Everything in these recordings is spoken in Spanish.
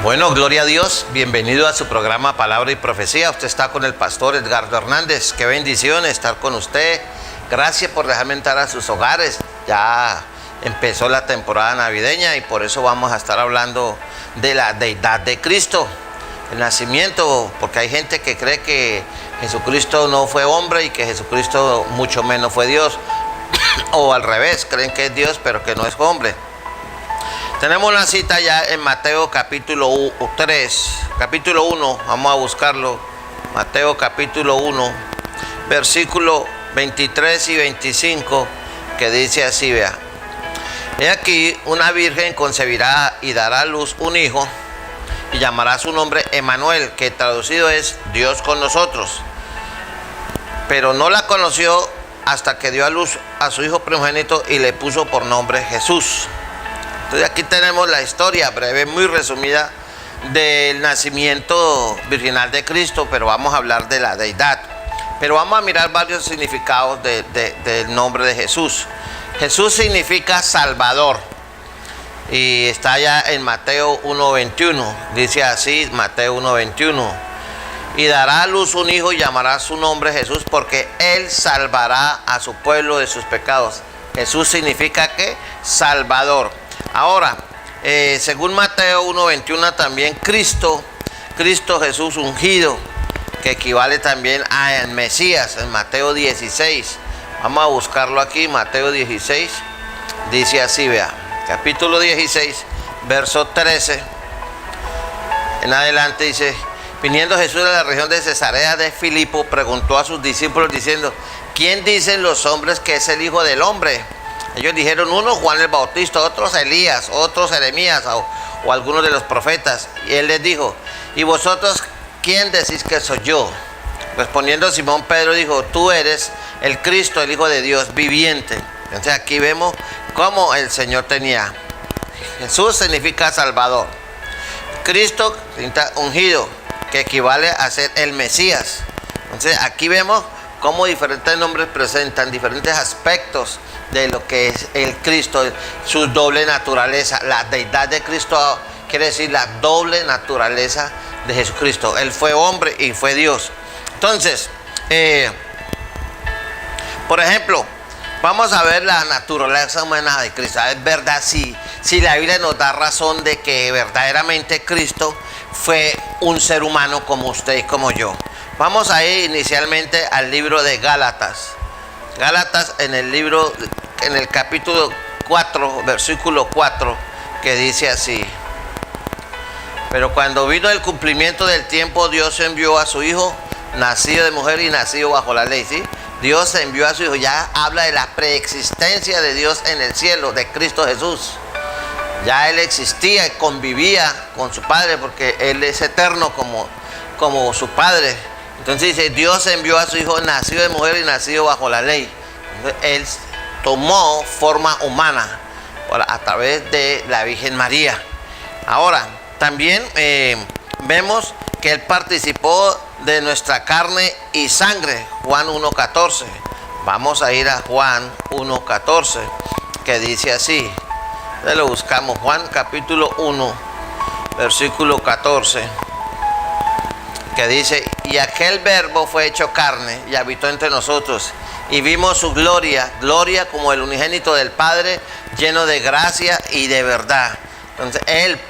Bueno, gloria a Dios, bienvenido a su programa Palabra y Profecía. Usted está con el pastor Edgardo Hernández. Qué bendición estar con usted. Gracias por dejarme entrar a sus hogares. Ya empezó la temporada navideña y por eso vamos a estar hablando de la deidad de Cristo, el nacimiento, porque hay gente que cree que Jesucristo no fue hombre y que Jesucristo mucho menos fue Dios, o al revés, creen que es Dios pero que no es hombre. Tenemos una cita ya en Mateo capítulo 1, vamos a buscarlo. Mateo capítulo 1, versículo 23 y 25, que dice así, vea. He aquí, una virgen concebirá y dará a luz un hijo, y llamará su nombre Emmanuel, que traducido es Dios con nosotros. Pero no la conoció hasta que dio a luz a su hijo primogénito y le puso por nombre Jesús. Entonces aquí tenemos la historia breve, muy resumida, del nacimiento virginal de Cristo, pero vamos a hablar de la deidad. Pero vamos a mirar varios significados del nombre de Jesús. Jesús significa Salvador. Y está ya en Mateo 1:21. Dice así, Mateo 1:21. Y dará a luz un hijo y llamará su nombre Jesús, porque él salvará a su pueblo de sus pecados. Jesús significa ¿qué? Salvador. Ahora, según Mateo 1:21 también Cristo Jesús ungido, que equivale también a el Mesías, en Mateo 16. Vamos a buscarlo aquí, Mateo 16, dice así, vea, capítulo 16, verso 13, en adelante dice: viniendo Jesús a la región de Cesarea de Filipo, preguntó a sus discípulos diciendo: ¿quién dicen los hombres que es el Hijo del Hombre? Ellos dijeron, uno Juan el Bautista, otros Elías, otros Jeremías o algunos de los profetas. Y él les dijo: ¿y vosotros quién decís que soy yo? Respondiendo Simón Pedro dijo: tú eres el Cristo, el Hijo de Dios viviente. Entonces aquí vemos cómo el Señor tenía. Jesús significa Salvador. Cristo significa ungido, que equivale a ser el Mesías. Entonces aquí vemos cómo diferentes nombres presentan diferentes aspectos de lo que es el Cristo, su doble naturaleza. La deidad de Cristo quiere decir la doble naturaleza de Jesucristo. Él fue hombre y fue Dios. Entonces, por ejemplo, vamos a ver la naturaleza humana de Cristo. Es verdad, si la Biblia nos da razón de que verdaderamente Cristo fue un ser humano como usted y como yo. Vamos a ir inicialmente al libro de Gálatas. Gálatas en el capítulo 4, versículo 4, que dice así: pero cuando vino el cumplimiento del tiempo, Dios envió a su Hijo, nacido de mujer y nacido bajo la ley, ¿sí? Dios envió a su Hijo, ya habla de la preexistencia de Dios en el cielo, de Cristo Jesús. Ya Él existía y convivía con su Padre, porque Él es eterno como su Padre. Entonces dice, Dios envió a su Hijo nacido de mujer y nacido bajo la ley. Entonces, Él tomó forma humana a través de la Virgen María. Ahora, también vemos que Él participó de nuestra carne y sangre. Juan 1:14. Vamos a ir a Juan 1:14, que dice así. Ya lo buscamos. Juan capítulo 1, versículo 14. Que dice: y aquel verbo fue hecho carne y habitó entre nosotros, y vimos su gloria como el unigénito del Padre, lleno de gracia y de verdad. Entonces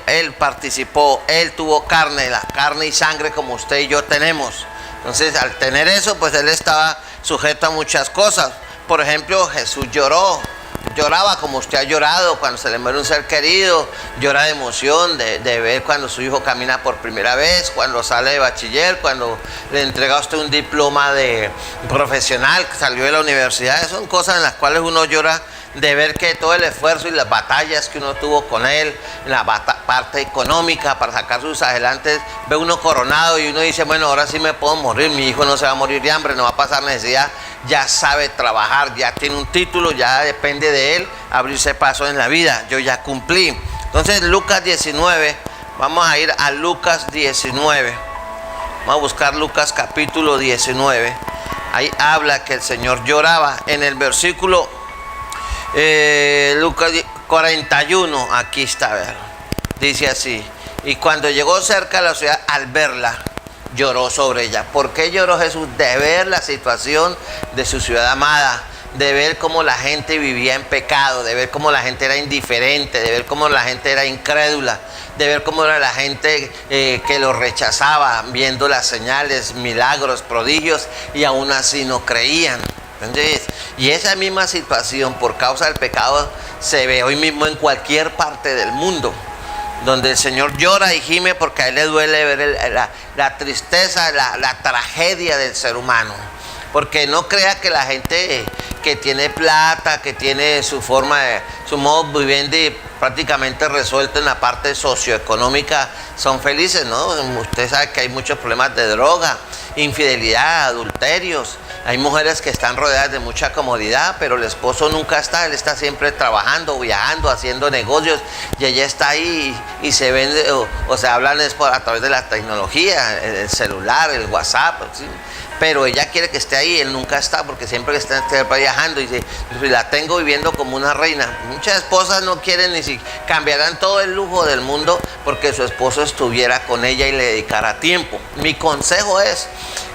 él participó, él tuvo carne, la carne y sangre como usted y yo tenemos. Entonces al tener eso, pues él estaba sujeto a muchas cosas. Por ejemplo, Jesús lloraba como usted ha llorado cuando se le muere un ser querido, llora de emoción de ver cuando su hijo camina por primera vez, cuando sale de bachiller, cuando le entrega a usted un diploma de profesional que salió de la universidad. Son cosas en las cuales uno llora de ver que todo el esfuerzo y las batallas que uno tuvo con él, en la parte económica para sacar sus adelantes, ve uno coronado y uno dice, bueno, ahora sí me puedo morir, mi hijo no se va a morir de hambre, no va a pasar necesidad, ya sabe trabajar, ya tiene un título, ya depende de él abrirse paso en la vida, yo ya cumplí. Entonces Lucas 19, vamos a ir a Lucas 19, vamos a buscar Lucas capítulo 19, ahí habla que el Señor lloraba en el versículo Lucas 41, aquí está, a ver, dice así: Y cuando llegó cerca de la ciudad, al verla, lloró sobre ella. ¿Por qué lloró Jesús? De ver la situación de su ciudad amada, de ver cómo la gente vivía en pecado, de ver cómo la gente era indiferente, de ver cómo la gente era incrédula, de ver cómo era la gente que lo rechazaba, viendo las señales, milagros, prodigios, y aún así no creían. ¿Entendés? Y esa misma situación por causa del pecado se ve hoy mismo en cualquier parte del mundo, donde el Señor llora y gime porque a Él le duele ver la tristeza, la tragedia del ser humano. Porque no crea que la gente que tiene plata, que tiene su modo viviente prácticamente resuelto en la parte socioeconómica, son felices, ¿no? Usted sabe que hay muchos problemas de droga, infidelidad, adulterios. Hay mujeres que están rodeadas de mucha comodidad, pero el esposo nunca está, él está siempre trabajando, viajando, haciendo negocios, y ella está ahí y se vende, o se hablan a través de la tecnología, el celular, el WhatsApp, ¿sí? Pero ella quiere que esté ahí, él nunca está, porque siempre está viajando y dice, la tengo viviendo como una reina. Muchas esposas no quieren ni si cambiarán todo el lujo del mundo porque su esposo estuviera con ella y le dedicara tiempo. Mi consejo es,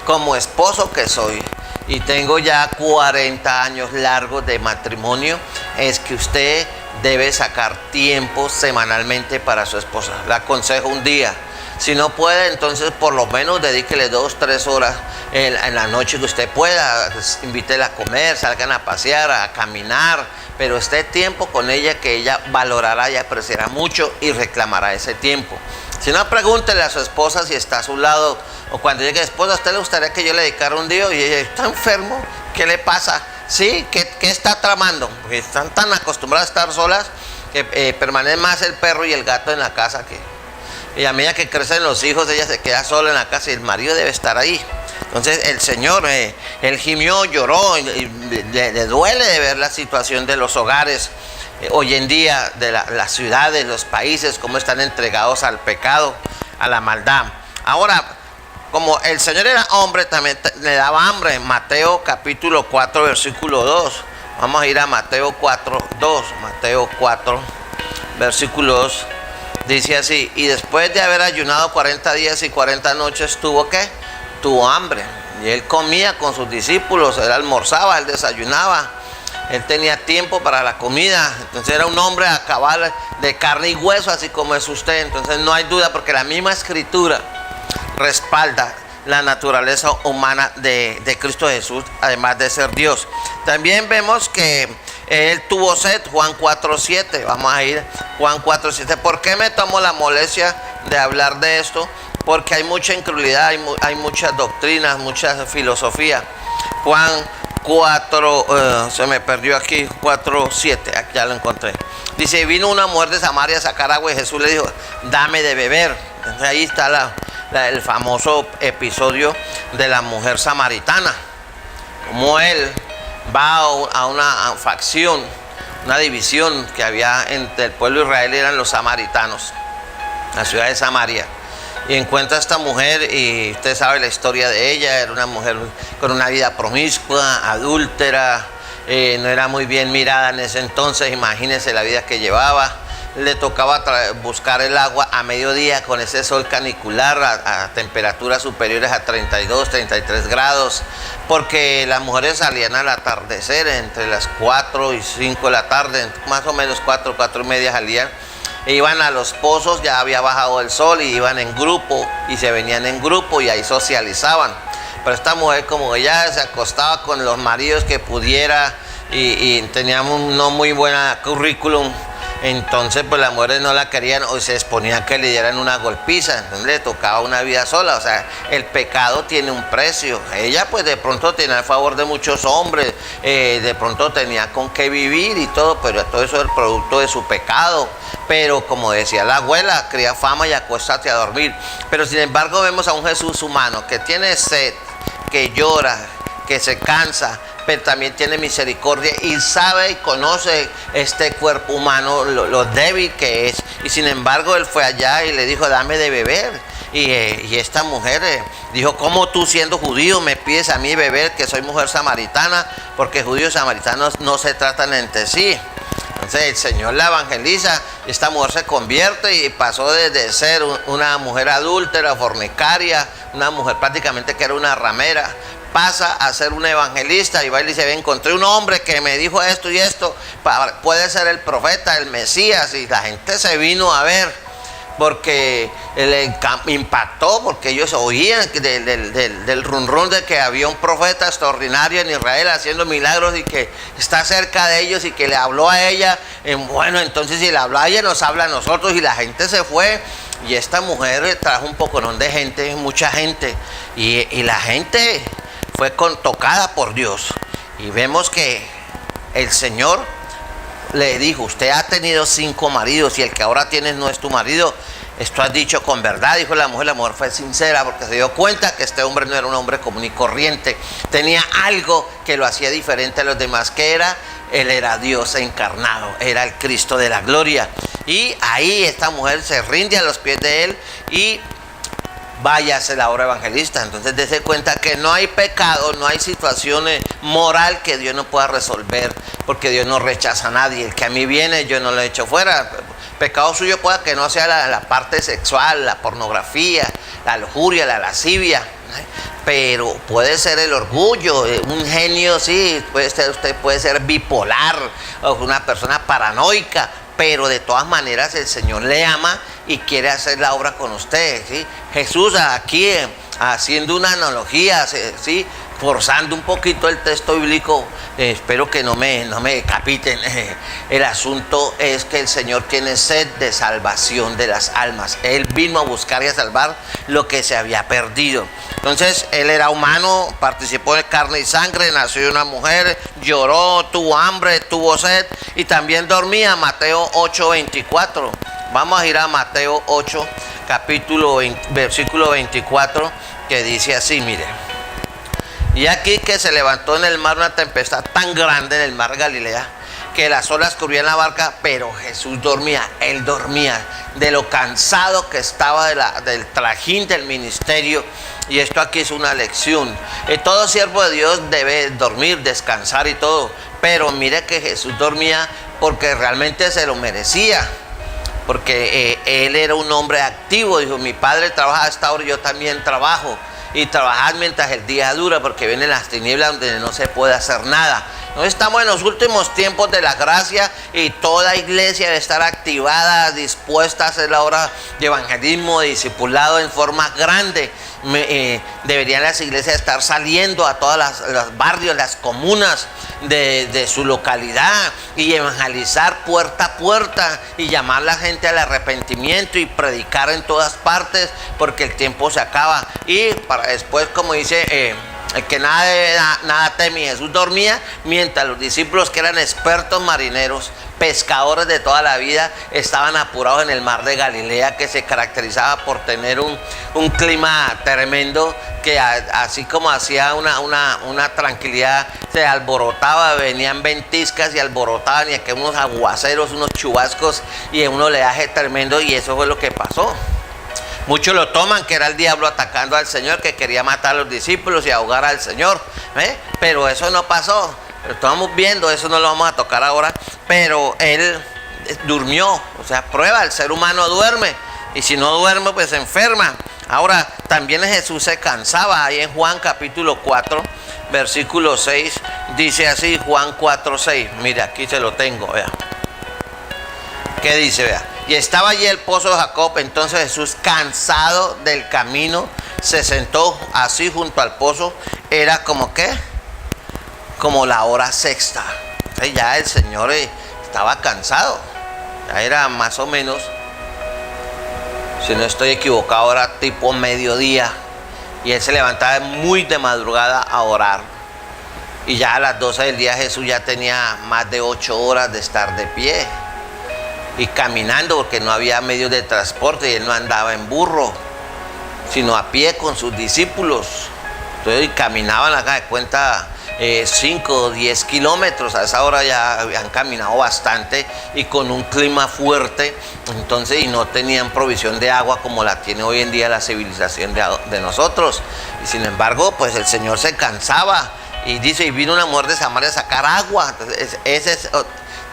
como esposo que soy, y tengo ya 40 años largos de matrimonio, es que usted debe sacar tiempo semanalmente para su esposa. Le aconsejo un día. Si no puede, entonces por lo menos dedíquele 2-3 horas en la noche que usted pueda. Invítela a comer, salgan a pasear, a caminar, pero esté tiempo con ella, que ella valorará y apreciará mucho y reclamará ese tiempo. Si no, pregúntele a su esposa si está a su lado, o cuando llegue esposa, ¿a usted le gustaría que yo le dedicara un día? Y ella, ¿está enfermo? ¿Qué le pasa? Sí, ¿qué está tramando? Porque están tan acostumbradas a estar solas que permanece más el perro y el gato en la casa que... Y a medida que crecen los hijos, ella se queda sola en la casa y el marido debe estar ahí. Entonces el Señor, él gimió, lloró, y le duele de ver la situación de los hogares hoy en día, de las ciudades, los países, cómo están entregados al pecado, a la maldad. Ahora, como el Señor era hombre, también le daba hambre. Mateo capítulo 4, versículo 2. Vamos a ir a Mateo 4, 2. Mateo 4, versículo 2. Dice así: y después de haber ayunado 40 días y 40 noches, ¿tuvo qué? Tuvo hambre. Y él comía con sus discípulos, él almorzaba, él desayunaba, él tenía tiempo para la comida. Entonces era un hombre a cabal de carne y hueso, así como es usted. Entonces no hay duda, porque la misma Escritura respalda la naturaleza humana de Cristo Jesús, además de ser Dios. También vemos que él tuvo sed, Juan 4:7. Vamos a ir Juan 4:7. ¿Por qué me tomo la molestia de hablar de esto? Porque hay mucha incredulidad, hay muchas doctrinas, mucha filosofía. Juan 4, se me perdió aquí, 4:7, aquí ya lo encontré. Dice: vino una mujer de Samaria a sacar agua y Jesús le dijo: dame de beber. Entonces ahí está el famoso episodio de la mujer samaritana, como él va a una facción, una división que había entre el pueblo de Israel y eran los samaritanos, la ciudad de Samaria, y encuentra a esta mujer, y usted sabe la historia de ella. Era una mujer con una vida promiscua, adúltera, no era muy bien mirada en ese entonces. Imagínense la vida que llevaba. Le tocaba buscar el agua a mediodía con ese sol canicular a temperaturas superiores a 32, 33 grados, porque las mujeres salían al atardecer entre las 4 y 5 de la tarde, más o menos 4 y media salían, e iban a los pozos, ya había bajado el sol, y iban en grupo y se venían en grupo y ahí socializaban. Pero esta mujer, como ella se acostaba con los maridos que pudiera y tenía un no muy buena currículum, entonces pues las mujeres no la querían o se exponían a que le dieran una golpiza. Entonces le tocaba una vida sola. O sea, el pecado tiene un precio. Ella pues de pronto tenía el favor de muchos hombres, de pronto tenía con qué vivir y todo, pero todo eso es el producto de su pecado. Pero como decía la abuela, cría fama y acuéstate a dormir. Pero sin embargo vemos a un Jesús humano que tiene sed, que llora, que se cansa, pero también tiene misericordia y sabe y conoce este cuerpo humano, lo débil que es. Y sin embargo él fue allá y le dijo: dame de beber. Y esta mujer dijo: ¿cómo tú, siendo judío, me pides a mí beber, que soy mujer samaritana? Porque judíos y samaritanos no se tratan entre sí. Entonces el Señor la evangeliza, esta mujer se convierte y pasó de ser una mujer adúltera, fornicaria, una mujer prácticamente que era una ramera, pasa a ser una evangelista y va y le dice: encontré un hombre que me dijo esto y esto, puede ser el profeta, el Mesías. Y la gente se vino a ver porque le impactó, porque ellos oían del run run de que había un profeta extraordinario en Israel haciendo milagros y que está cerca de ellos y que le habló a ella. Bueno, entonces si le habló a ella, nos habla a nosotros. Y la gente se fue y esta mujer trajo un poconón de gente, mucha gente, y la gente fue tocada por Dios. Y vemos que el Señor le dijo: usted ha tenido 5 maridos y el que ahora tienes no es tu marido. Esto has dicho con verdad, dijo la mujer. La mujer fue sincera porque se dio cuenta que este hombre no era un hombre común y corriente. Tenía algo que lo hacía diferente a los demás. ¿Qué era? Él era Dios encarnado, era el Cristo de la gloria. Y ahí esta mujer se rinde a los pies de él y vaya a hacer la obra evangelista. Entonces dése cuenta que no hay pecado, no hay situación moral que Dios no pueda resolver, porque Dios no rechaza a nadie. El que a mí viene, yo no lo echo fuera. Pecado suyo pueda que no sea la parte sexual, la pornografía, la lujuria, la lascivia, pero puede ser el orgullo, un genio, sí, usted puede ser bipolar o una persona paranoica, pero de todas maneras el Señor le ama y quiere hacer la obra con usted, ¿sí? Jesús aquí haciendo una analogía, ¿sí?, forzando un poquito el texto bíblico, espero que no me decapiten. El asunto es que el Señor tiene sed de salvación de las almas. Él vino a buscar y a salvar lo que se había perdido. Entonces él era humano, participó de carne y sangre, nació de una mujer, lloró, tuvo hambre, tuvo sed y también dormía. Mateo 8:24. Vamos a ir a Mateo 8, versículo 24, que dice así, mire: y aquí que se levantó en el mar una tempestad tan grande en el mar Galilea, que las olas cubrían la barca, pero Jesús dormía. Él dormía de lo cansado que estaba del trajín del ministerio. Y esto aquí es una lección. Todo siervo de Dios debe dormir, descansar y todo, pero mire que Jesús dormía porque realmente se lo merecía, porque él era un hombre activo. Dijo: mi padre trabaja a esta hora y yo también trabajo, y trabajad mientras el día dura, porque vienen las tinieblas donde no se puede hacer nada. No estamos en los últimos tiempos de la gracia y toda iglesia debe estar activada, dispuesta a hacer la obra de evangelismo, de discipulado en forma grande. Deberían las iglesias estar saliendo a todos los barrios, las comunas de su localidad y evangelizar puerta a puerta y llamar a la gente al arrepentimiento y predicar en todas partes, porque el tiempo se acaba. Y para después, como dice el que nada teme, Jesús dormía mientras los discípulos, que eran expertos marineros, pescadores de toda la vida, estaban apurados en el mar de Galilea, que se caracterizaba por tener un clima tremendo, que así como hacía una tranquilidad, se alborotaba, venían ventiscas y alborotaban, y aquí unos aguaceros, unos chubascos y un oleaje tremendo. Y eso fue lo que pasó. Muchos lo toman que era el diablo atacando al Señor, que quería matar a los discípulos y ahogar al Señor, pero eso no pasó. Lo estamos viendo, eso no lo vamos a tocar ahora, pero él durmió. O sea, prueba, el ser humano duerme, y si no duerme, pues se enferma. Ahora, también Jesús se cansaba. Ahí en Juan capítulo 4, versículo 6, dice así, Juan 4:6. Mire, aquí se lo tengo, vea. ¿Qué dice? Vea: y estaba allí el pozo de Jacob. Entonces Jesús, cansado del camino, se sentó así junto al pozo. Era como ¿qué? Como la hora sexta. Entonces ya el Señor estaba cansado. Ya era más o menos, si no estoy equivocado, era tipo mediodía. Y él se levantaba muy de madrugada a orar. Y ya a las 12 del día Jesús ya tenía más de 8 horas de estar de pie y caminando, porque no había medios de transporte y él no andaba en burro, sino a pie con sus discípulos. Entonces caminaban, acá de cuenta, 5 o 10 kilómetros. A esa hora ya habían caminado bastante y con un clima fuerte. Entonces, y no tenían provisión de agua como la tiene hoy en día la civilización de nosotros. Y sin embargo, pues el Señor se cansaba. Y dice: y vino una mujer de Samaria a sacar agua. Entonces,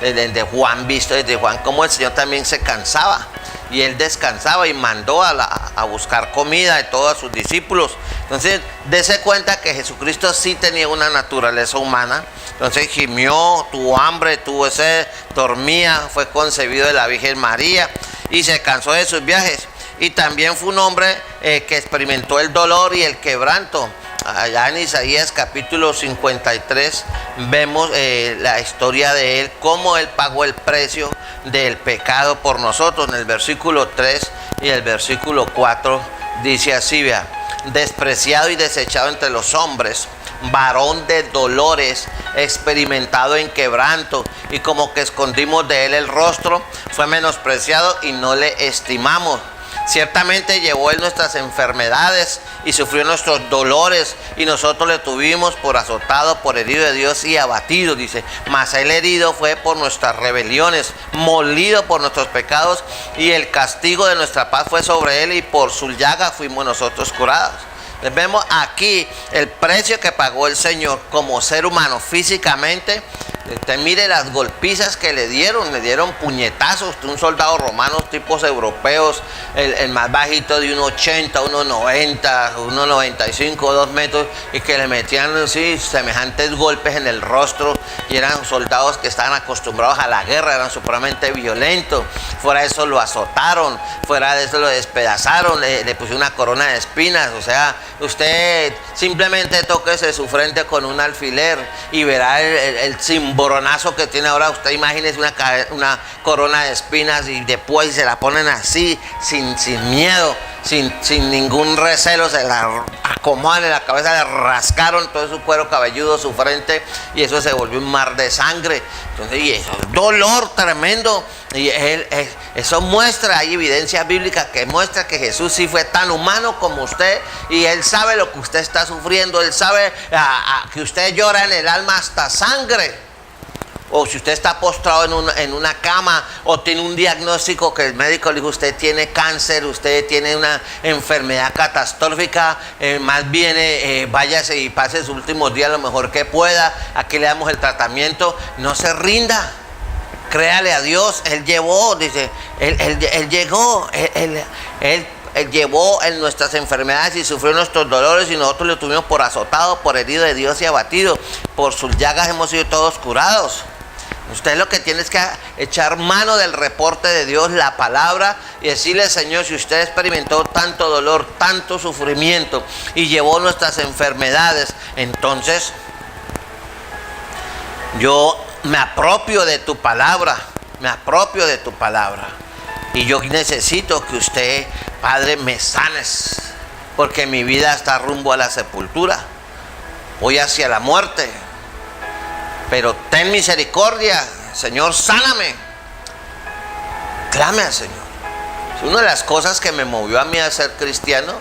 desde Juan visto, desde Juan, como el Señor también se cansaba. Y él descansaba y mandó a buscar comida de todos sus discípulos. Entonces, dése cuenta que Jesucristo sí tenía una naturaleza humana. Entonces gimió, tuvo hambre, tuvo sed, dormía, fue concebido de la Virgen María y se cansó de sus viajes. Y también fue un hombre que experimentó el dolor y el quebranto. Allá en Isaías capítulo 53 vemos la historia de él, cómo él pagó el precio del pecado por nosotros. En el versículo 3 y el versículo 4 dice así, vea: despreciado y desechado entre los hombres, varón de dolores, experimentado en quebranto, y como que escondimos de él el rostro, fue menospreciado y no le estimamos. Ciertamente llevó él nuestras enfermedades y sufrió nuestros dolores, y nosotros le tuvimos por azotado, por herido de Dios y abatido, dice. Mas él herido fue por nuestras rebeliones, molido por nuestros pecados, y el castigo de nuestra paz fue sobre él, y por su llaga fuimos nosotros curados. Vemos aquí el precio que pagó el Señor como ser humano físicamente. Usted mire las golpizas que le dieron puñetazos de un soldado romano, tipos europeos, el más bajito de 1,80, 1,90, 1,95, 2 metros, y que le metían así semejantes golpes en el rostro, y eran soldados que estaban acostumbrados a la guerra, eran supremamente violentos. Fuera de eso lo azotaron, fuera de eso lo despedazaron, le pusieron una corona de espinas. O sea, usted simplemente tóquese su frente con un alfiler y verá el cimboronazo que tiene ahora. Usted imagínese una corona de espinas y después se la ponen así, sin miedo, sin ningún recelo, se la acomodan en la cabeza, le rascaron todo su cuero cabelludo, su frente, y eso se volvió un mar de sangre. Entonces, y eso es dolor tremendo. Y eso muestra, hay evidencia bíblica que muestra que Jesús sí fue tan humano como usted, y Él sabe lo que usted está sufriendo. Él sabe que usted llora en el alma hasta sangre. O si usted está postrado en una cama, o tiene un diagnóstico que el médico le dijo: usted tiene cáncer, usted tiene una enfermedad catastrófica, más bien váyase y pase sus últimos días lo mejor que pueda, aquí le damos el tratamiento. No se rinda, créale a Dios. Él llevó, dice, Él llegó, Él llevó en nuestras enfermedades y sufrió nuestros dolores, y nosotros lo tuvimos por azotado, por herido de Dios y abatido. Por sus llagas hemos sido todos curados. Usted lo que tiene es que echar mano del reporte de Dios, la palabra, y decirle: Señor, si usted experimentó tanto dolor, tanto sufrimiento y llevó nuestras enfermedades, entonces yo me apropio de tu palabra, y yo necesito que usted, Padre, me sanes, porque mi vida está rumbo a la sepultura, voy hacia la muerte. Pero ten misericordia, Señor, sáname. Clame al Señor. Una de las cosas que me movió a mí a ser cristiano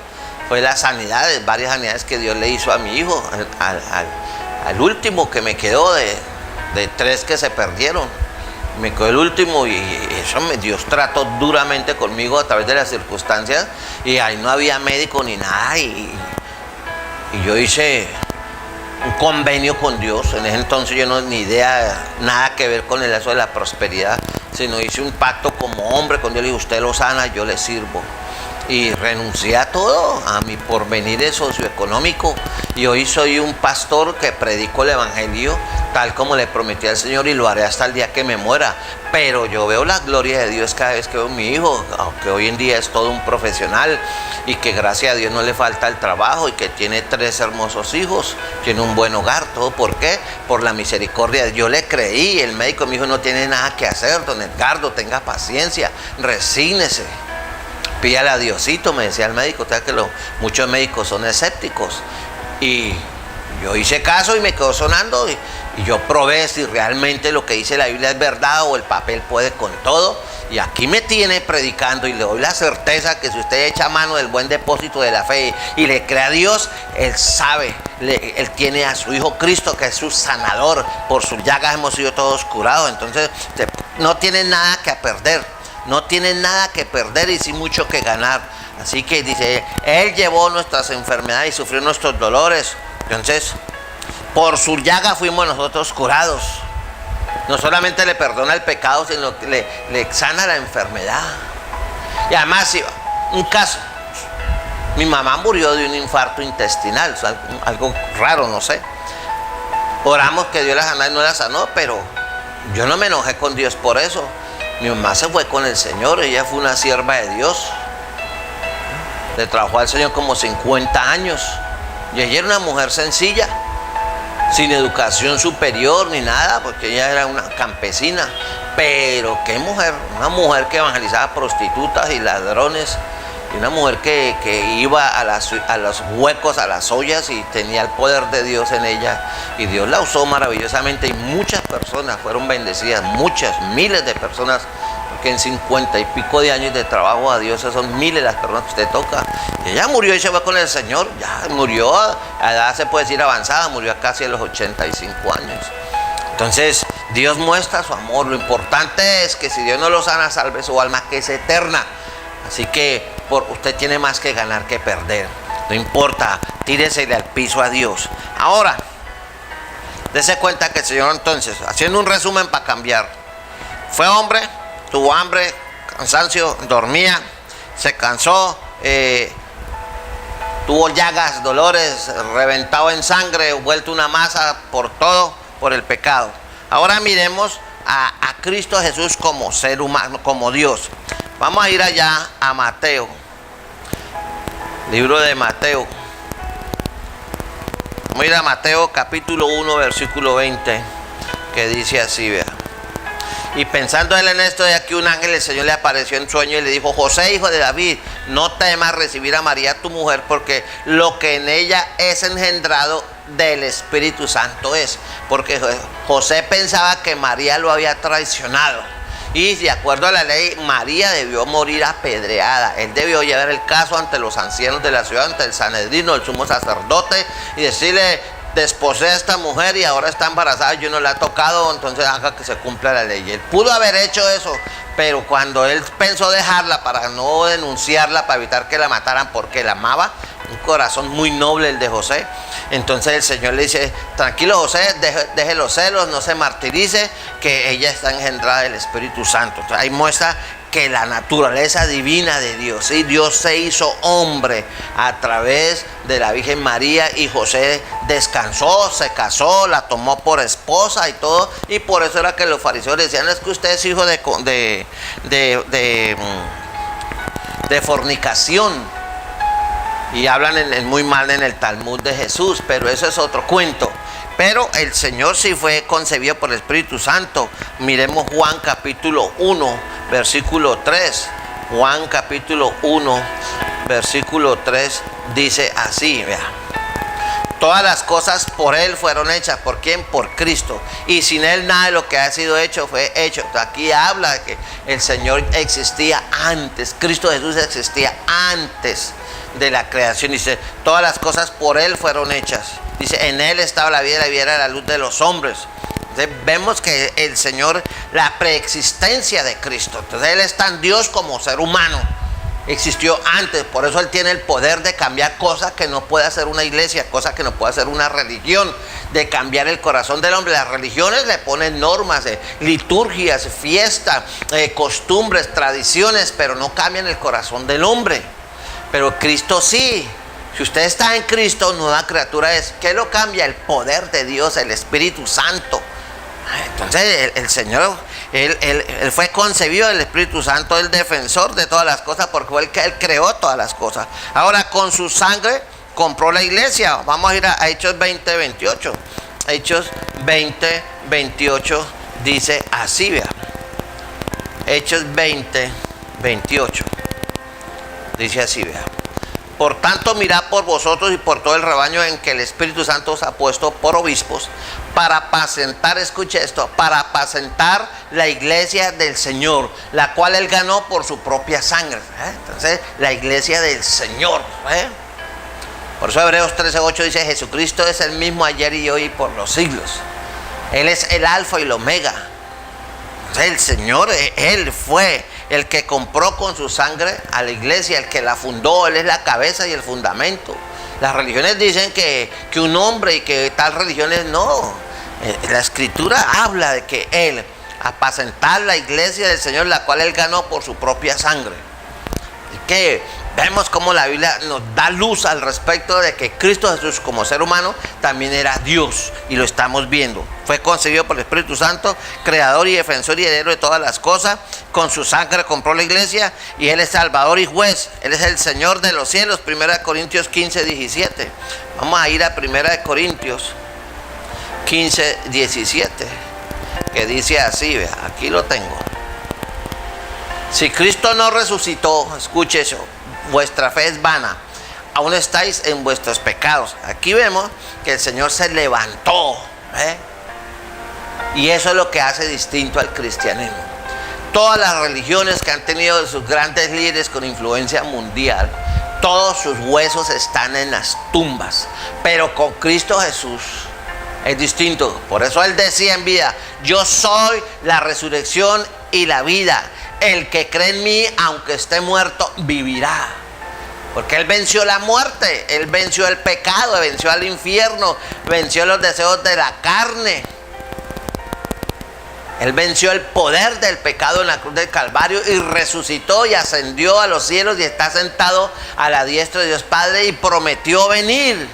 fue las sanidades, varias sanidades que Dios le hizo a mi hijo, al último que me quedó de 3 que se perdieron. Me quedó el último, y eso Dios trató duramente conmigo a través de las circunstancias, y ahí no había médico ni nada, y yo hice un convenio con Dios. En ese entonces yo no ni idea, nada que ver con el eso de la prosperidad, sino hice un pacto como hombre con Dios. Le dije: usted lo sana, yo le sirvo. Y renuncié a todo, a mi porvenir socioeconómico, y hoy soy un pastor que predico el evangelio tal como le prometí al Señor, y lo haré hasta el día que me muera. Pero yo veo la gloria de Dios cada vez que veo a mi hijo, aunque hoy en día es todo un profesional, y que gracias a Dios no le falta el trabajo, y que tiene 3 hermosos hijos, tiene un buen hogar. ¿Todo por qué? Por la misericordia. Yo le creí. El médico me dijo: no tiene nada que hacer, don Edgardo, tenga paciencia, resígnese, pídale a Diosito, me decía el médico. Muchos médicos son escépticos, y yo hice caso y me quedó sonando, y yo probé si realmente lo que dice la Biblia es verdad, o el papel puede con todo. Y aquí me tiene predicando, y le doy la certeza que si usted echa mano del buen depósito de la fe y le cree a Dios, Él sabe, Él tiene a su Hijo Cristo, que es su sanador. Por sus llagas hemos sido todos curados. Entonces no tiene nada que perder. No tiene nada que perder, y sí mucho que ganar. Así que dice: Él llevó nuestras enfermedades y sufrió nuestros dolores. Entonces, por su llaga fuimos nosotros curados. No solamente le perdona el pecado, sino que le sana la enfermedad. Y además, un caso, mi mamá murió de un infarto intestinal, algo raro, no sé. Oramos que Dios la sanara y no la sanó, pero yo no me enojé con Dios por eso. Mi mamá se fue con el Señor, ella fue una sierva de Dios. Le trabajó al Señor como 50 años. Y ella era una mujer sencilla, sin educación superior ni nada, porque ella era una campesina. Pero qué mujer, una mujer que evangelizaba prostitutas y ladrones. Y una mujer que iba a los huecos, a las ollas, y tenía el poder de Dios en ella. Y Dios la usó maravillosamente y muchas personas fueron bendecidas, muchas, miles de personas. Porque en 50 y pico de años de trabajo a Dios, son miles las personas que usted toca. Y ella murió y se fue con el Señor. Ya murió a edad, se puede decir, avanzada, murió casi a los 85 años. Entonces, Dios muestra su amor. Lo importante es que si Dios no lo sana, salve su alma, que es eterna. Así que usted tiene más que ganar que perder. No importa, tíresele al piso a Dios. Ahora, dése cuenta que el Señor, entonces, haciendo un resumen para cambiar, fue hombre, tuvo hambre, cansancio, dormía, se cansó, tuvo llagas, dolores, reventado en sangre, vuelto una masa por todo, por el pecado. Ahora miremos a Cristo Jesús como ser humano, como Dios. Vamos a ir allá a Mateo, libro de Mateo. Vamos a ir a Mateo capítulo 1, versículo 20, que dice así, vea. Y pensando él en esto, de aquí un ángel del Señor le apareció en sueño y le dijo: José, hijo de David, no temas recibir a María tu mujer, porque lo que en ella es engendrado del Espíritu Santo es. Porque José pensaba que María lo había traicionado. Y de acuerdo a la ley, María debió morir apedreada. Él debió llevar el caso ante los ancianos de la ciudad, ante el Sanedrino, el sumo sacerdote, y decirle: desposé a esta mujer y ahora está embarazada, yo no la he tocado, entonces haga que se cumpla la ley. Él pudo haber hecho eso, pero cuando él pensó dejarla para no denunciarla, para evitar que la mataran porque la amaba, un corazón muy noble el de José, entonces el Señor le dice: tranquilo José, deje los celos, no se martirice, que ella está engendrada del Espíritu Santo. Entonces ahí muestra que la naturaleza divina de Dios, ¿sí? Dios se hizo hombre a través de la Virgen María, y José descansó, se casó, la tomó por esposa y todo, y por eso era que los fariseos decían: es que usted es hijo de fornicación, y hablan muy mal en el Talmud de Jesús, pero eso es otro cuento. Pero el Señor sí fue concebido por el Espíritu Santo. Miremos Juan capítulo 1, versículo 3. Juan capítulo 1, versículo 3 dice así, vea. Todas las cosas por Él fueron hechas. ¿Por quién? Por Cristo. Y sin Él nada de lo que ha sido hecho fue hecho. Aquí habla de que el Señor existía antes. Cristo Jesús existía antes de la creación. Dice: todas las cosas por Él fueron hechas. Dice: en Él estaba la vida, y la vida era la luz de los hombres. Entonces vemos que el Señor, la preexistencia de Cristo, entonces Él es tan Dios como ser humano, existió antes. Por eso Él tiene el poder de cambiar cosas que no puede hacer una iglesia, cosas que no puede hacer una religión, de cambiar el corazón del hombre. Las religiones le ponen normas, liturgias, fiestas, costumbres, tradiciones, pero no cambian el corazón del hombre. Pero Cristo sí. Si usted está en Cristo, nueva criatura es. ¿Qué lo cambia? El poder de Dios, el Espíritu Santo. Entonces el Señor, él fue concebido del Espíritu Santo, el defensor de todas las cosas, porque fue el que Él creó todas las cosas. Ahora, con su sangre compró la iglesia. Vamos a ir a Hechos 20, 28. Hechos 20, 28 dice así, vea. Hechos 20, 28 dice así, vea. Por tanto, mirad por vosotros y por todo el rebaño en que el Espíritu Santo os ha puesto por obispos, para apacentar, escuche esto, para apacentar la iglesia del Señor, la cual Él ganó por su propia sangre. Entonces, la iglesia del Señor. Por eso Hebreos 13:8 dice: Jesucristo es el mismo ayer y hoy y por los siglos. Él es el alfa y el omega. El Señor, Él fue el que compró con su sangre a la iglesia, el que la fundó. Él es la cabeza y el fundamento. Las religiones dicen que un hombre, y que tal religiones no. La escritura habla de que Él apacentar la iglesia del Señor, la cual Él ganó por su propia sangre. Así que vemos cómo la Biblia nos da luz al respecto de que Cristo Jesús como ser humano también era Dios, y lo estamos viendo. Fue concebido por el Espíritu Santo, creador y defensor y heredero de todas las cosas. Con su sangre compró la iglesia, y Él es Salvador y juez. Él es el Señor de los cielos. 1 Corintios 15, 17. Vamos a ir a 1 Corintios 15, 17, que dice así, vea, aquí lo tengo. Si Cristo no resucitó, escuche eso, vuestra fe es vana, aún estáis en vuestros pecados. Aquí vemos que el Señor se levantó, y eso es lo que hace distinto al cristianismo. Todas las religiones que han tenido sus grandes líderes con influencia mundial, todos sus huesos están en las tumbas, pero con Cristo Jesús es distinto. Por eso Él decía en vida: yo soy la resurrección y la vida. El que cree en mí, aunque esté muerto, vivirá. Porque Él venció la muerte, Él venció el pecado, venció al infierno, venció los deseos de la carne. Él venció el poder del pecado en la cruz del Calvario y resucitó y ascendió a los cielos y está sentado a la diestra de Dios Padre, y prometió venir.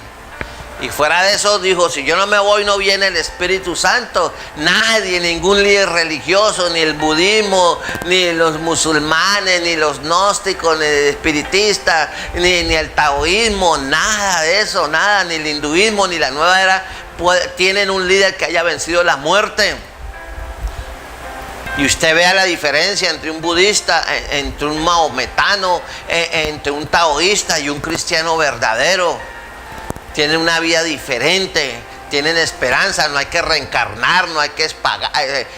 Y fuera de eso dijo: si yo no me voy, no viene el Espíritu Santo. Nadie, ningún líder religioso, ni el budismo, ni los musulmanes, ni los gnósticos, ni el espiritista, ni el taoísmo, nada de eso, nada, ni el hinduismo, ni la nueva era, tienen un líder que haya vencido la muerte. Y usted vea la diferencia entre un budista, entre un mahometano, entre un taoísta y un cristiano verdadero. Tienen una vida diferente, tienen esperanza, no hay que reencarnar, no hay que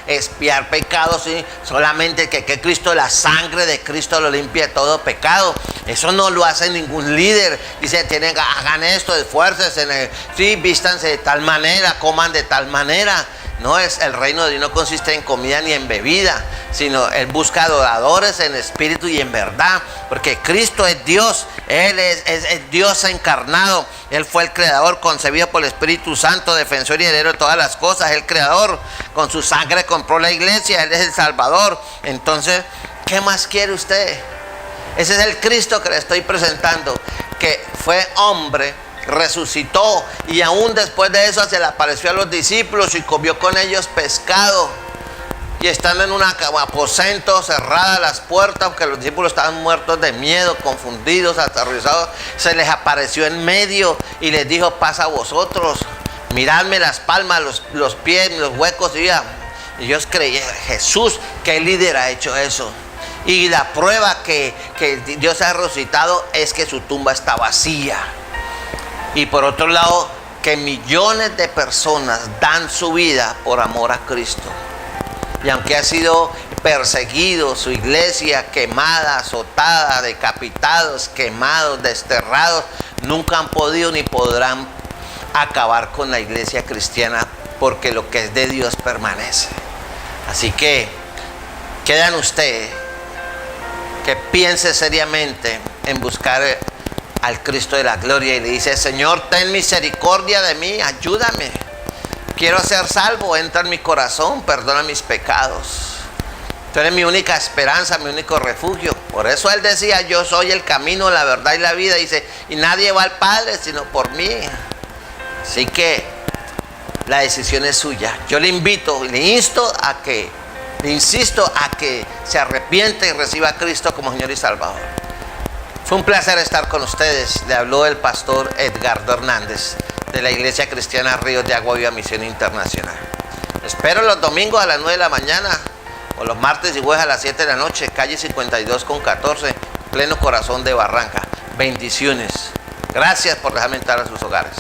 expiar pecados, ¿sí? Solamente que Cristo, la sangre de Cristo lo limpia todo pecado. Eso no lo hace ningún líder. Dice: hagan esto, esfuércense, sí, vístanse de tal manera, coman de tal manera. No, es el reino de Dios no consiste en comida ni en bebida, sino Él busca adoradores en espíritu y en verdad, porque Cristo es Dios. Él es Dios encarnado. Él fue el creador, concebido por el Espíritu Santo, defensor y heredero de todas las cosas. El creador, con su sangre compró la iglesia. Él es el Salvador. Entonces, ¿qué más quiere usted? Ese es el Cristo que le estoy presentando, que fue hombre, resucitó, y aún después de eso se le apareció a los discípulos y comió con ellos pescado. Y estando en un aposento, cerradas las puertas, porque los discípulos estaban muertos de miedo, confundidos, aterrorizados, se les apareció en medio y les dijo: pasa a vosotros, miradme las palmas, los pies, los huecos. Y ellos creyeron: Jesús, ¿qué líder ha hecho eso? Y la prueba que Dios ha resucitado es que su tumba está vacía. Y por otro lado, que millones de personas dan su vida por amor a Cristo. Y aunque ha sido perseguido, su iglesia quemada, azotada, decapitados, quemados, desterrados, nunca han podido ni podrán acabar con la iglesia cristiana, porque lo que es de Dios permanece. Así que quedan ustedes que piense seriamente en buscar al Cristo de la gloria y le dice: Señor, ten misericordia de mí, ayúdame, quiero ser salvo, entra en mi corazón, perdona mis pecados. Tú eres mi única esperanza, mi único refugio. Por eso Él decía: yo soy el camino, la verdad y la vida. Dice: y nadie va al Padre sino por mí. Así que la decisión es suya. Yo le invito y le insisto a que se arrepiente y reciba a Cristo como Señor y Salvador. Fue un placer estar con ustedes. Le habló el pastor Edgardo Hernández de la Iglesia Cristiana Ríos de Agua Viva Misión Internacional. Espero los domingos a las 9 de la mañana o los martes y jueves a las 7 de la noche, calle 52 con 14, pleno corazón de Barranca. Bendiciones. Gracias por dejarme entrar a sus hogares.